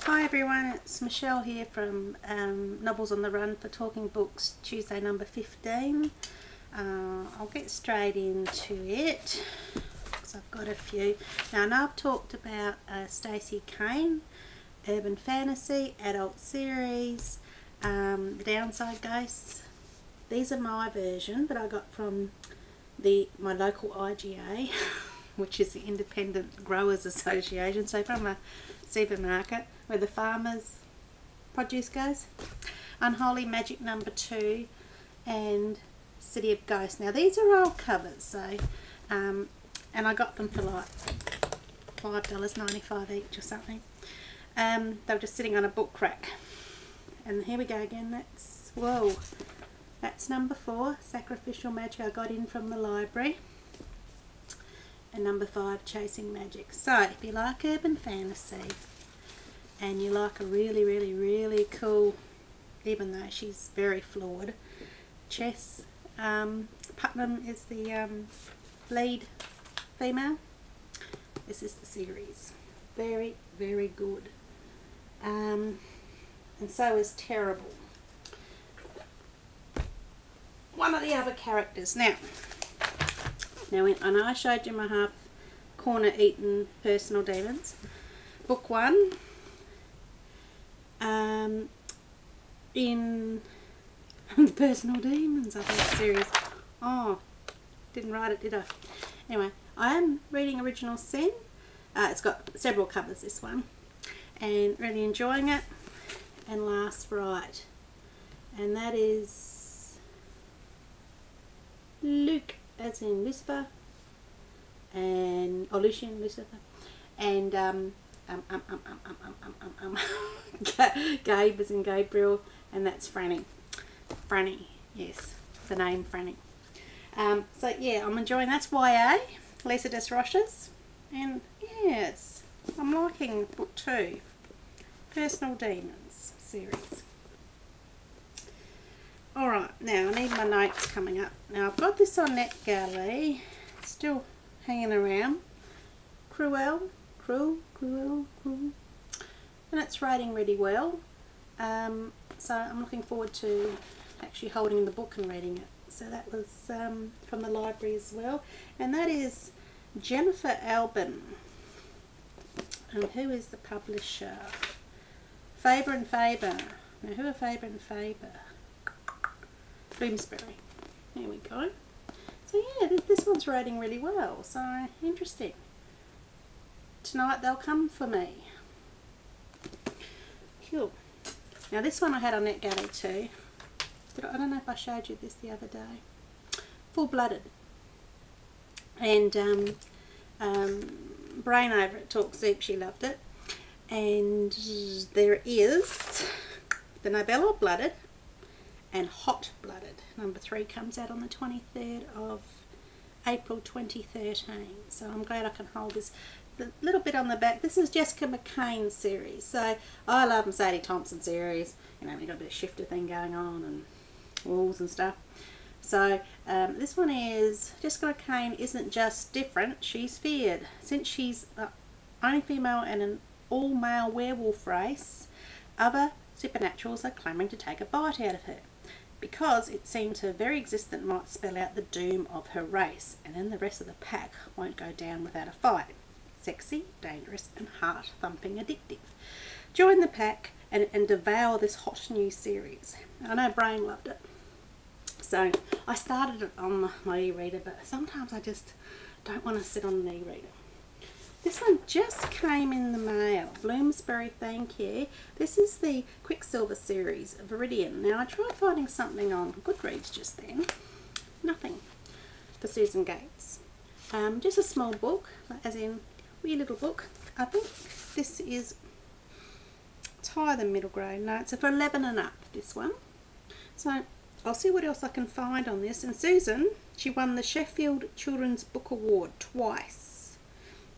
Hi everyone, it's Michelle here from Novels on the Run for Talking Books, Tuesday number 15. I'll get straight into it because I've got a few. Now I know I've talked about Stacey Cain, urban fantasy, adult series, The Downside Ghosts. These are my version that I got from my local IGA, which is the Independent Growers Association, so from a supermarket where the farmers' produce goes. Unholy Magic number 2 and City of Ghosts. Now these are old covers, so and I got them for like $5.95 each or something. They were just sitting on a book rack. And here we go again. That's number 4, Sacrificial Magic, I got in from the library. And number 5, Chasing Magic. So if you like urban fantasy and you like a really cool, even though she's very flawed, Chess Putnam is the lead female. This is the series. Very good. And so is Terrible, one of the other characters. Now I know I showed you my half corner eaten personal demons. Book 1 in the Personal Demons, I think, series. Oh, didn't write it, did I? Anyway, I am reading Original Sin. It's got several covers, this one, and really enjoying it. And Last Rite, and that is Luke, as in Lucifer, and Lucian Lucifer, and Gabe as in Gabriel, and that's Franny, yes, the name Franny. So yeah, I'm enjoying. That's YA, Lisa Desroches, and yes, I'm liking book 2, Personal Demons series. Alright, now I need my notes coming up. Now I've got this on NetGalley, still hanging around. Cruel, and it's rating really well. So I'm looking forward to actually holding the book and reading it. So that was from the library as well. And that is Jennifer Albin. And who is the publisher? Faber and Faber. Now who are Faber and Faber? Bloomsbury. There we go. So yeah, this one's rating really well. So interesting. Tonight they'll come for me. Cool. Now this one I had on NetGalley too. I don't know if I showed you this the other day. Full Blooded. And Brain over at Talk Soup, she loved it. And there is the novella Blooded and Hot Blooded. Number 3 comes out on the 23rd of April 2013. So I'm glad I can hold this. The little bit on the back, this is Jessica McCain's series. So I love Sadie Thompson series. You know, we've got a bit of shifter thing going on and walls and stuff. So this one is Jessica McCain isn't just different, she's feared. Since she's the only female in an all-male werewolf race, other supernaturals are clamoring to take a bite out of her, because it seems her very existence might spell out the doom of her race, and then the rest of the pack won't go down without a fight. Sexy, dangerous, and heart-thumping addictive. Join the pack and devour this hot new series. I know Brain loved it. So I started it on my e-reader, but sometimes I just don't want to sit on an e-reader. This one just came in the mail. Bloomsbury, thank you. This is the Quicksilver series, Viridian. Now I tried finding something on Goodreads just then. Nothing for Susan Gates. Just a small book, as in wee little book. I think this is, it's higher than middle grade. No, it's for 11 and up, this one. So I'll see what else I can find on this. And Susan, she won the Sheffield Children's Book Award twice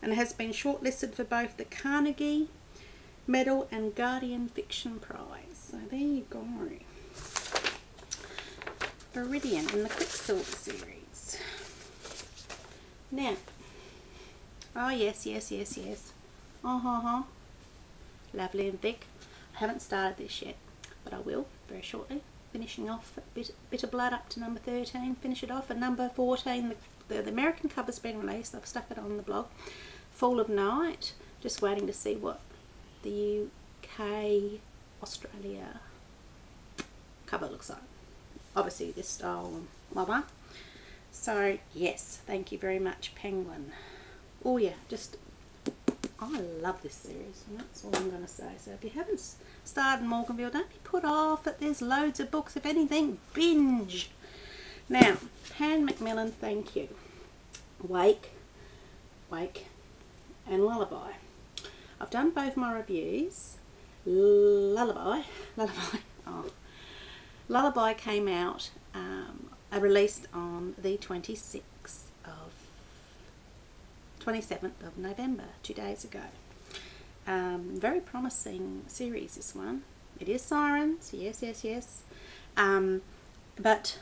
and has been shortlisted for both the Carnegie Medal and Guardian Fiction Prize. So there you go. Viridian in the Quicksilver series. Now, oh yes. Lovely and thick. I haven't started this yet, but I will very shortly. Finishing off a bit of blood up to number 13, finish it off. And number 14, the American cover's been released. I've stuck it on the blog. Fall of Night, just waiting to see what the UK, Australia cover looks like. Obviously this style, blah blah. So yes, thank you very much, Penguin. Oh yeah, just I love this series, and that's all I'm going to say. So if you haven't started Morganville, don't be put off that there's loads of books. If anything, binge. Now, Pan Macmillan, thank you. Wake, and Lullaby. I've done both my reviews. Lullaby came out, released on the 27th of November, 2 days ago. Very promising series, this one. It is sirens, yes. But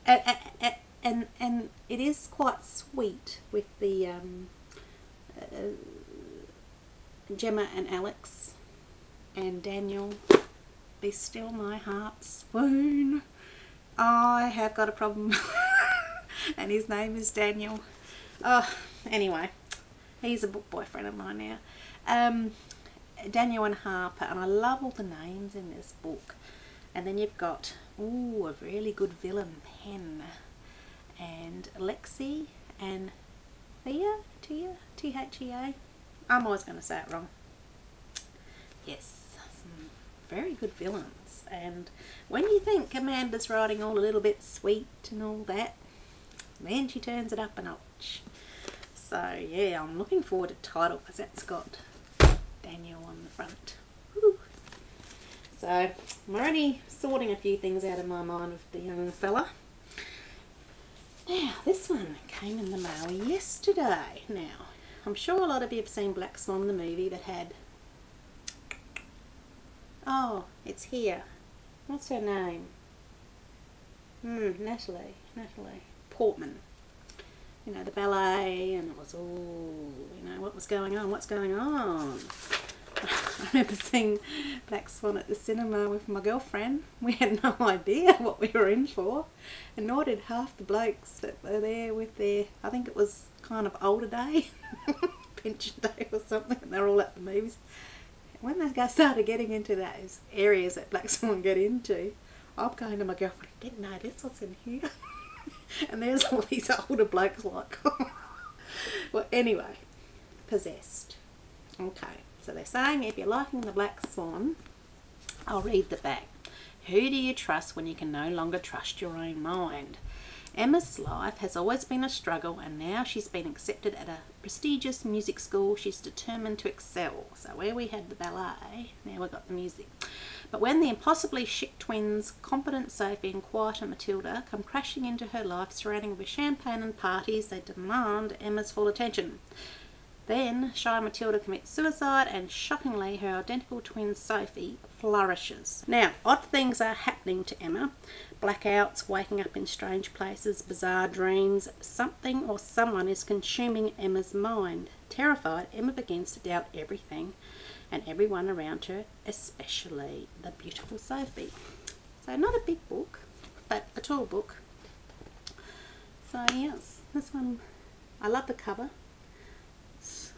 and it is quite sweet with the Gemma and Alex and Daniel. Be still my heart swoon. I have got a problem. And his name is Daniel. Oh, anyway, he's a book boyfriend of mine now. Daniel and Harper, and I love all the names in this book. And then you've got, ooh, a really good villain, Pen, and Lexi and Thea, T-H-E-A. I'm always going to say it wrong. Yes, some very good villains. And when you think Amanda's writing all a little bit sweet and all that, then she turns it up a notch. So yeah, I'm looking forward to title, because that's got Daniel on the front. Woo. So I'm already sorting a few things out of my mind with the young fella. Now this one came in the mail yesterday. Now I'm sure a lot of you have seen Black Swan, the movie that had, oh, it's here. What's her name? Natalie Portman. You know, the ballet, and it was all, you know, what's going on? I remember seeing Black Swan at the cinema with my girlfriend. We had no idea what we were in for, and nor did half the blokes that were there with their, I think it was kind of older day, pension day or something, and they're all at the movies. When they started getting into those areas that Black Swan get into, I'm going to my girlfriend, I didn't know this was in here. And there's all these older blokes like, well, anyway, Possessed. Okay, so they're saying if you're liking the Black Swan, I'll read the back. Who do you trust when you can no longer trust your own mind? Emma's life has always been a struggle, and now she's been accepted at a prestigious music school. She's determined to excel. So where we had the ballet, now we've got the music. But when the impossibly chic twins, competent Sophie and quieter Matilda, come crashing into her life surrounding her with champagne and parties, they demand Emma's full attention. Then shy Matilda commits suicide, and shockingly her identical twin Sophie flourishes. Now, odd things are happening to Emma. Blackouts, waking up in strange places, bizarre dreams. Something or someone is consuming Emma's mind. Terrified, Emma begins to doubt everything and everyone around her, especially the beautiful Sophie. So not a big book, but a tall book. So yes, this one, I love the cover. It's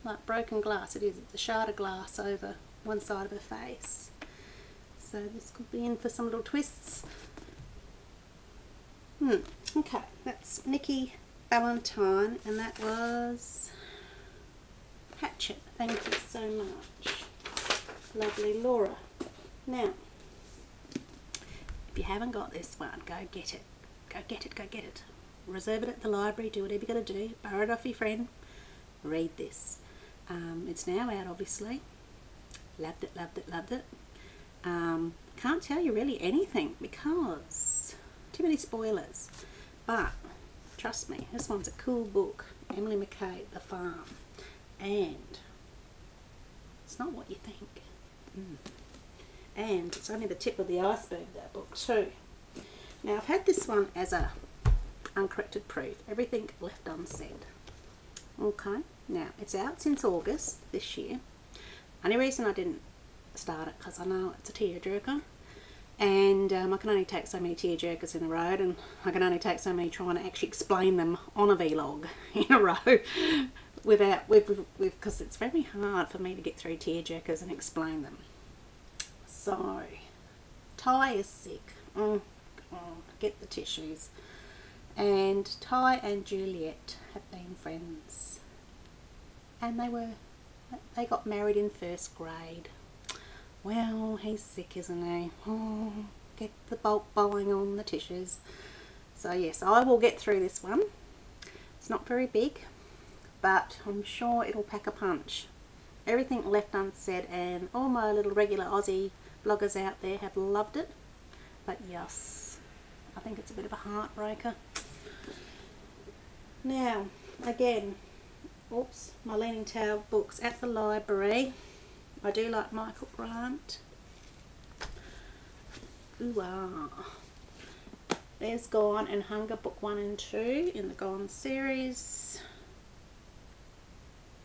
like broken glass. It is. It's a shard of glass over one side of her face. So this could be in for some little twists. Okay, that's Nikki Valentine, and that was Hatchet. Thank you so much. Lovely Laura. Now, if you haven't got this one, go get it. Go get it, go get it. Reserve it at the library, do whatever you got to do. Borrow it off your friend. Read this. It's now out, obviously. Loved it, loved it, loved it. Can't tell you really anything because too many spoilers. But trust me, this one's a cool book. Emily McKay, The Farm. And it's not what you think. And it's only the tip of the iceberg, that book too. Now I've had this one as a uncorrected proof. Everything left unsaid. Okay, now it's out since August this year. Only reason I didn't start it because I know it's a tearjerker, and I can only take so many tearjerkers in a row, and I can only take so many trying to actually explain them on a vlog in a row because it's very hard for me to get through tearjerkers and explain them. So Ty is sick. Get the tissues. And Ty and Juliet have been friends, and they got married in 1st grade. Well, he's sick, isn't he? Oh, get the bulk buying on the tissues. So yes, I will get through this one. It's not very big, but I'm sure it'll pack a punch. Everything left unsaid, and all my little regular Aussie bloggers out there have loved it. But yes, I think it's a bit of a heartbreaker. Now, again, oops, my Leaning Tower books at the library. I do like Michael Grant. Ooh, there's Gone and Hunger, book 1 and 2 in the Gone series.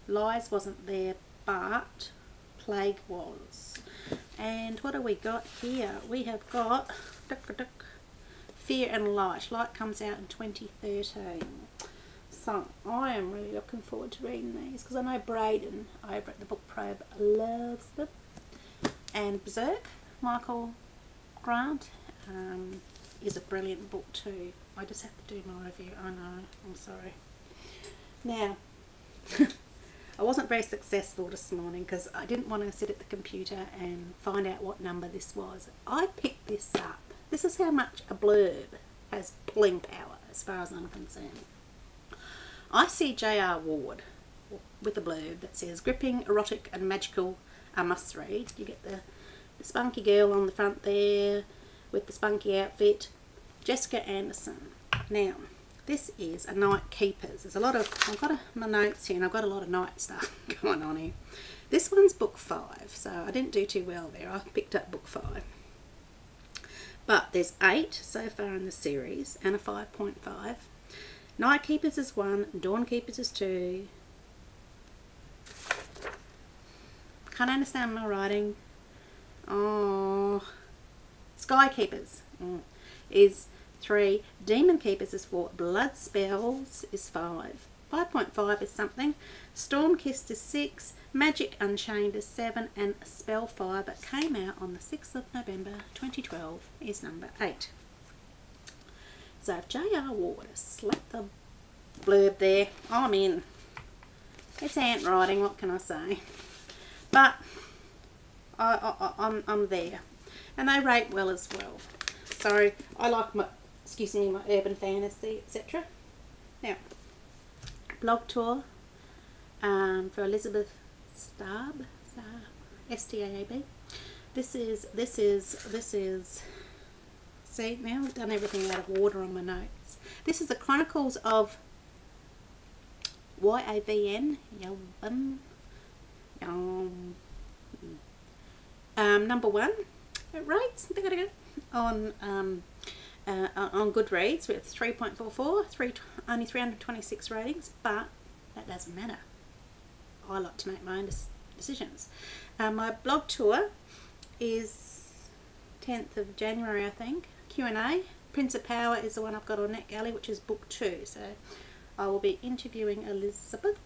Lies wasn't there, but Plague was. And what do we got here? We have got Fear and Light. Light comes out in 2013. So I am really looking forward to reading these because I know Braden over at the Book Probe loves them. And Berserk, Michael Grant, is a brilliant book too. I just have to do my review. I know, I'm sorry. Now, I wasn't very successful this morning because I didn't want to sit at the computer and find out what number this was. I picked this up. This is how much a blurb has pulling power as far as I'm concerned. I see J.R. Ward with a blurb that says gripping, erotic and magical, a must read. You get the spunky girl on the front there with the spunky outfit, Jessica Anderson. Now, this is a Night Keepers. There's a lot of, I've got my notes here and I've got a lot of night stuff going on here. This one's book 5, so I didn't do too well there. I picked up book 5. But there's 8 so far in the series and a 5.5. Night Keepers is 1, Dawn Keepers is 2. Can't understand my writing. Oh, Sky Keepers is 3, Demon Keepers is 4, Blood Spells is 5, 5.5 is something, Storm Kissed is 6, Magic Unchained is 7, and Spellfire, that came out on the 6th of November 2012, is number 8. So if J.R. Ward has slapped the blurb there, I'm in. It's handwriting, what can I say? But I'm there. And they rate well as well. So I like my, excuse me, my urban fantasy, etc. Now, blog tour for Elizabeth Staab, S-T-A-A-B. This is, see, now I've done everything out of order on my notes. This is the Chronicles of YAVN, Yalbum. Number 1, it rates on Goodreads with 3.44, only 326 ratings, but that doesn't matter. I like to make my own decisions. My blog tour is 10th of January, I think. Q&A. Prince of Power is the one I've got on NetGalley, which is book 2. So I will be interviewing Elizabeth.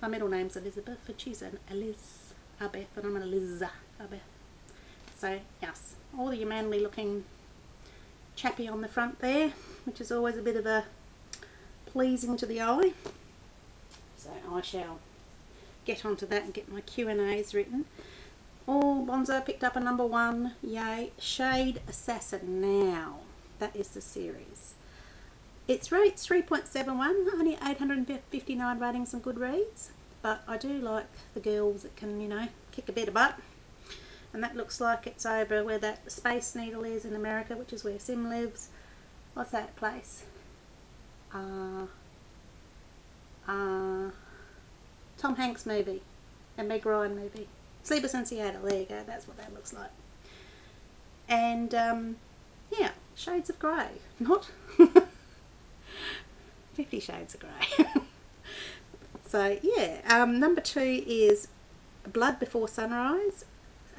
My middle name's Elizabeth, and she's an Elizabeth, and I'm an Elizabeth. So yes, all your manly looking chappy on the front there, which is always a bit of a pleasing to the eye. So I shall get onto that and get my Q&As written. Oh, Bonzo picked up a number 1, yay. Shade Assassin Now, that is the series. Its rates 3.71, only 859 ratings on Goodreads, but I do like the girls that can, you know, kick a bit of butt. And that looks like it's over where that Space Needle is in America, which is where Sim lives. What's that place? Tom Hanks movie and Meg Ryan movie. Sleepless in Seattle, there you go, that's what that looks like. And yeah, Shades of Grey, not 50 Shades of Grey. So yeah, number 2 is Blood Before Sunrise,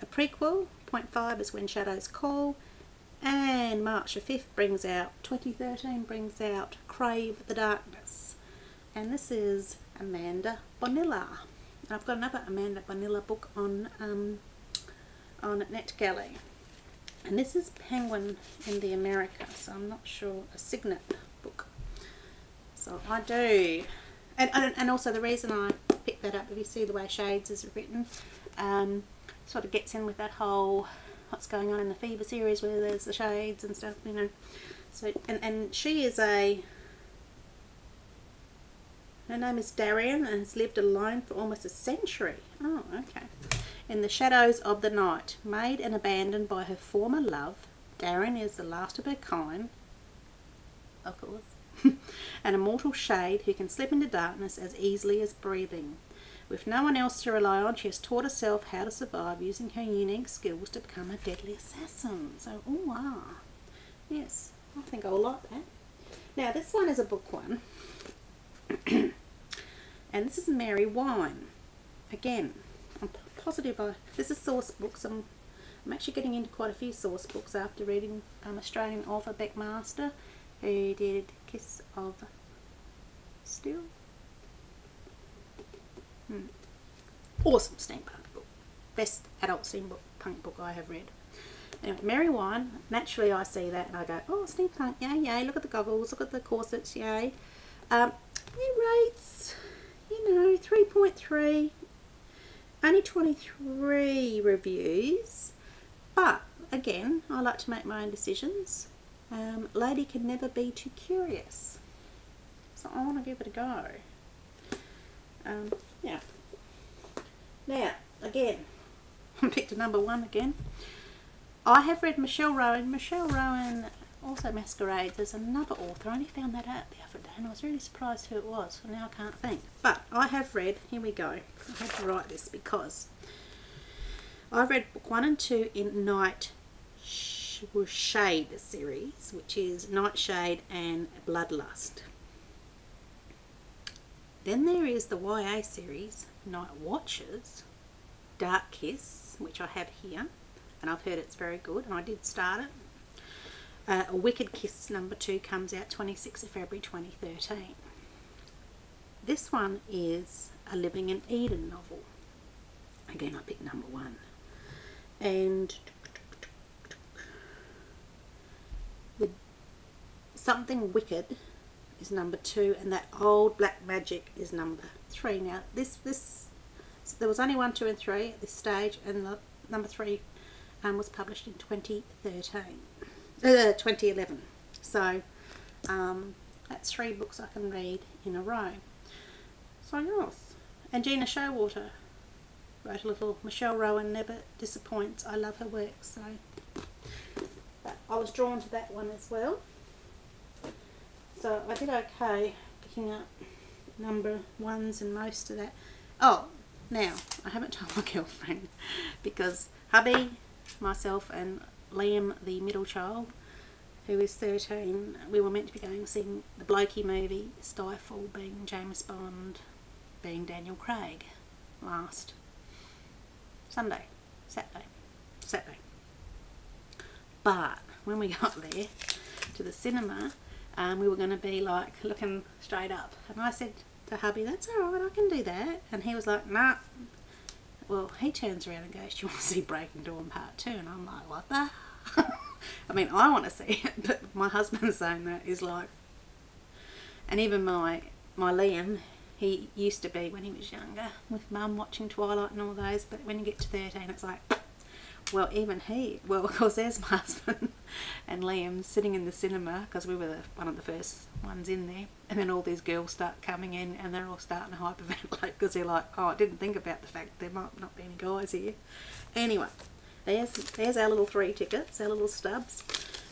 a prequel. 0.5 is When Shadows Call. And March the 5th brings out, 2013 brings out Crave the Darkness. And this is Amanda Bonilla. I've got another Amanda Bonilla book on NetGalley. And this is Penguin in the America, so I'm not sure, a Signet book. So I do. And also the reason I picked that up, if you see the way Shades is written, sort of gets in with that whole what's going on in the Fever series where there's the shades and stuff, you know. So and she is her name is Darian and has lived alone for almost a century. Oh, okay. In the shadows of the night, made and abandoned by her former love, Darian is the last of her kind, of course, an immortal shade who can slip into darkness as easily as breathing. With no one else to rely on, she has taught herself how to survive using her unique skills to become a deadly assassin. So, oh wow. Yes, I think I'll like that. Now, this one is a book one. And this is Mary Wine. Again, I'm positive this is source books. I'm actually getting into quite a few source books after reading Australian author Beck Master, who did Kiss of Steel. Awesome steampunk book. Best adult steampunk book I have read. Anyway, Mary Wine, naturally I see that and I go, oh, steampunk, yay, yay, look at the goggles, look at the corsets, yay. It rates, you know, 3.3, only 23 reviews, but again, I like to make my own decisions. Lady can never be too curious, so I want to give it a go. Yeah. Now, again, I picked a number one again. I have read Michelle Rowan. Michelle Rowan also masquerades as another author. I only found that out the other day and I was really surprised who it was. So now I can't think. But I have read, here we go. I had to write this because I've read book 1 and 2 in Nightshade series, which is Nightshade and Bloodlust. Then there is the YA series, Night Watchers, Dark Kiss, which I have here, and I've heard it's very good, and I did start it. A Wicked Kiss number 2 comes out 26th of February 2013. This one is a Living in Eden novel. Again, I picked number 1. And Something Wicked is number 2, and That Old Black Magic is number 3. Now there was only 1, 2 and 3 at this stage, and the number 3 was published in 2011. So that's 3 books I can read in a row. So yes. And Gina Showalter wrote a little Michelle Rowan Never Disappoints. I love her work, so I was drawn to that one as well. So I did okay picking up number 1s and most of that. Oh, now I haven't told my girlfriend because hubby, myself and Liam, the middle child, who is 13, we were meant to be going and seeing the blokey movie Skyfall, being James Bond, being Daniel Craig, last Saturday. But when we got there to the cinema, we were going to be like looking straight up, and I said to hubby, that's alright, I can do that. And he was like, nah. Well, he turns around and goes, do you want to see Breaking Dawn Part 2? And I'm like, what the? I mean, I want to see it, but my husband saying that is like, and even my Liam, he used to be, when he was younger, with mum watching Twilight and all those, but when you get to 13 it's like, well, even he, well, of course there's my husband and Liam sitting in the cinema, because we were one of the first ones in there, and then all these girls start coming in and they're all starting to hyperventilate because they're like, oh, I didn't think about the fact there might not be any guys here. Anyway, there's our little 3 tickets, our little stubs.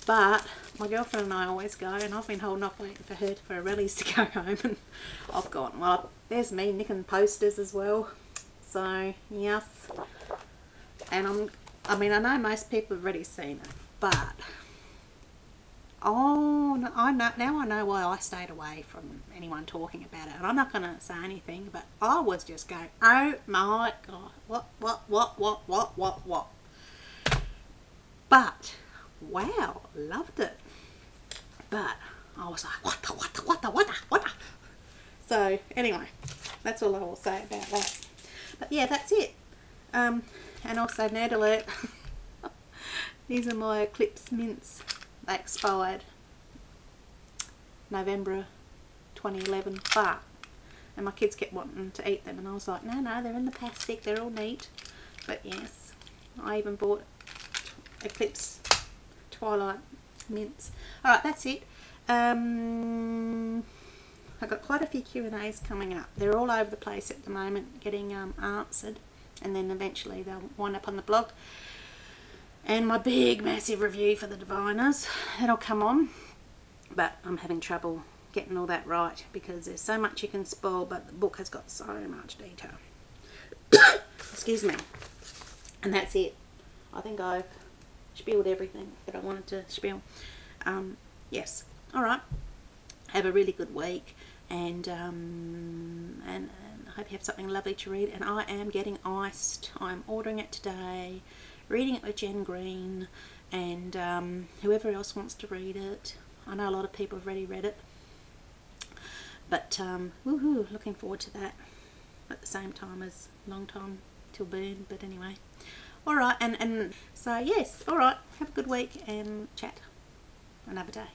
But my girlfriend and I always go, and I've been holding off waiting for her for Rallies to go home, and I've gone, well, there's me nicking posters as well. So yes, and I mean, I know most people have already seen it, but Oh, no, I know now. I know why I stayed away from anyone talking about it, and I'm not going to say anything. But I was just going, "Oh my god, what?" But wow, loved it. But I was like, what the? So anyway, that's all I will say about that. But yeah, that's it. And also nerd alert. These are my Eclipse mints. They expired November 2011, and my kids kept wanting to eat them, and I was like, no, they're in the plastic, they're all neat. But yes, I even bought Eclipse Twilight mints. Alright, that's it. I've got quite a few Q&As coming up. They're all over the place at the moment, getting answered, and then eventually they'll wind up on the blog. And my big massive review for the Diviners, that'll come on, but I'm having trouble getting all that right because there's so much you can spoil, but the book has got so much detail. Excuse me. And that's it. I think I've spilled everything that I wanted to spill. Yes. Alright. Have a really good week, and I hope you have something lovely to read. And I am getting Iced. I'm ordering it today, reading it with Jen Green, and whoever else wants to read it. I know a lot of people have already read it, but woohoo, looking forward to that at the same time as Long Time Till Burn. But anyway, alright, and so yes, alright, have a good week and chat another day.